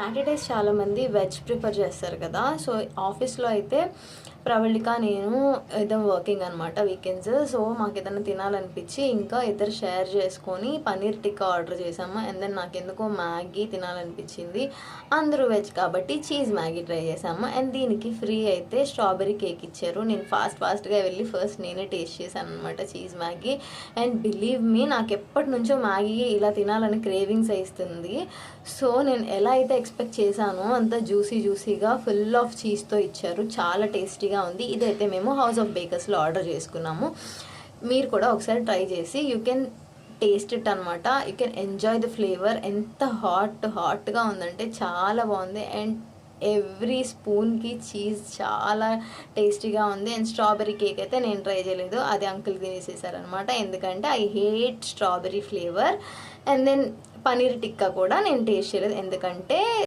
Saturdays చాలామంది veg prefer చేస్తారు కదా. సో ఆఫీస్లో అయితే ప్రవళిక నేను ఇద్దరం వర్కింగ్ అనమాట వీకెండ్స్. సో మాకు ఏదైనా తినాలనిపించి ఇంకా ఇద్దరు షేర్ చేసుకొని పన్నీర్ టిక్కా ఆర్డర్ చేసాము. అండ్ దెన్ నాకెందుకో మ్యాగీ తినాలనిపించింది. అందరూ వెజ్ కాబట్టి చీజ్ మ్యాగీ ట్రై చేసాము. అండ్ దీనికి ఫ్రీ అయితే స్ట్రాబెరీ కేక్ ఇచ్చారు. నేను ఫాస్ట్గా వెళ్ళి ఫస్ట్ నేనే టేస్ట్ చేశాను అనమాట cheese Maggi. And believe me, నాకు ఎప్పటి నుంచో మ్యాగీ ఇలా తినాలని క్రేవింగ్స్ అయిస్తుంది. సో నేను ఎలా అయితే ఎక్స్పెక్ట్ చేశానో అంత జ్యూసీగా ఫుల్ ఆఫ్ చీజ్తో ఇచ్చారు. చాలా టేస్టీగా ఉంది. ఇదైతే మేము హౌస్ ఆఫ్ బేకర్స్లో ఆర్డర్ చేసుకున్నాము. మీరు కూడా ఒకసారి ట్రై చేసి యూ కెన్ టేస్ట్ ఇట్ అనమాట. You can enjoy the flavour. ఎంత హాట్గా ఉందంటే చాలా బాగుంది. అండ్ ఎవ్రీ స్పూన్కి చీజ్ చాలా టేస్టీగా ఉంది. అండ్ స్ట్రాబెరీ కేక్ అయితే నేను ట్రై చేయలేదు, అది అంకుల్ తినేసేసారనమాట. ఎందుకంటే I hate strawberry flavour. And then paneer tikka కూడా నేను టేస్ట్ చేయలేదు, ఎందుకంటే